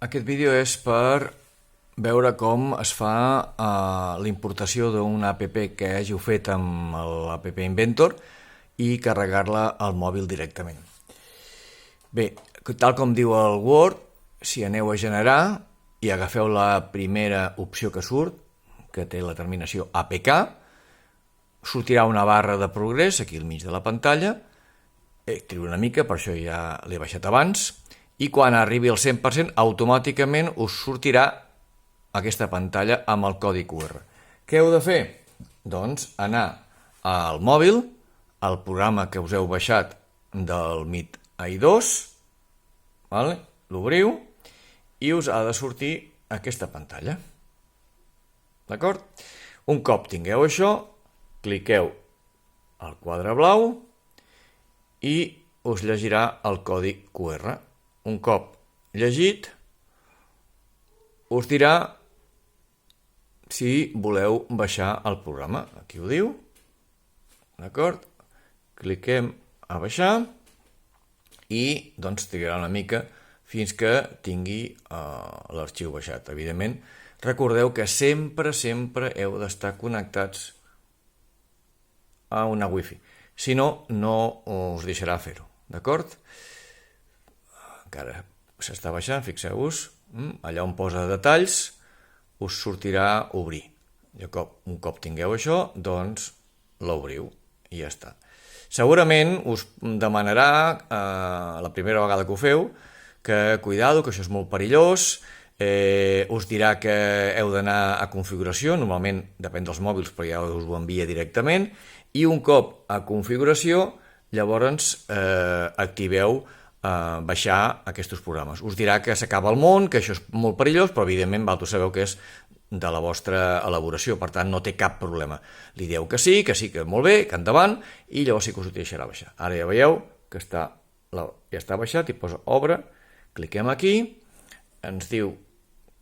Aquest vídeo és per veure com es fa la importació d'una app que hàgiu fet amb l'app Inventor i carregar-la al mòbil directament. Bé, tal com diu el Word, si aneu a generar i agafeu la primera opció que surt, que té la terminació APK, sortirà una barra de progrés aquí al mig de la pantalla. Trio una mica, per això ja l'he baixat abans, i quan arribi al 100% automàticament us sortirà aquesta pantalla amb el codi QR. Què heu de fer? Doncs anar al mòbil, al programa que us heu baixat del Meet AI2, l'obriu i us ha de sortir aquesta pantalla. D'acord? Un cop tingueu això, cliqueu al quadre blau i us llegirà el codi QR. Un cop llegit, us dirà si voleu baixar el programa. Aquí ho diu. D'acord? Cliquem a baixar i doncs trigarà una mica fins que tingui l'arxiu baixat. Evidentment, recordeu que sempre heu d'estar connectats a una wifi. Si no, no us deixarà fer-ho. D'acord? Encara s'està baixant, fixeu-vos. Allà on posa detalls us sortirà obrir. Un cop tingueu això, doncs l'obriu i ja està. Segurament us demanarà, la primera vegada que ho feu, que cuidado, que això és molt perillós, us dirà que heu d'anar a configuració, normalment depèn dels mòbils, però ja us ho envia directament, i un cop a configuració, llavors activeu baixar aquests programes. Us dirà que s'acaba el món, que això és molt perillós, però evidentment vosaltres sabeu que és de la vostra elaboració, per tant no té cap problema. Li dieu que sí, que molt bé, que endavant, i llavors sí que us ho deixarà baixar. Ara ja veieu que ja està baixat i posa obre, cliquem aquí, ens diu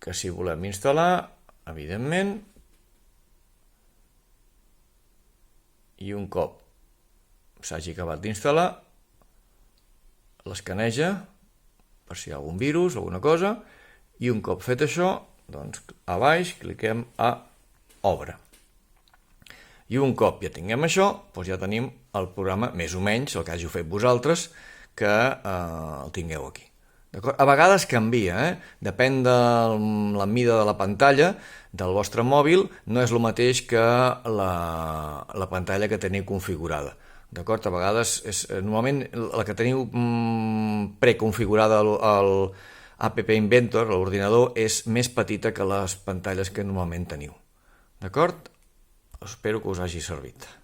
que si volem instal·lar, evidentment, i un cop s'hagi acabat d'instal·lar, l'escaneja per si hi ha algun virus o alguna cosa, i un cop fet això, doncs a baix cliquem a obre. I un cop ja tinguem això, doncs ja tenim el programa més o menys, el que hàgiu fet vosaltres, que el tingueu aquí. A vegades canvia, depèn de la mida de la pantalla del vostre mòbil, no és el mateix que la pantalla que teniu configurada. D'acord? A vegades, normalment, la que teniu preconfigurada al app Inventor, l'ordinador, és més petita que les pantalles que normalment teniu. D'acord? Espero que us hagi servit.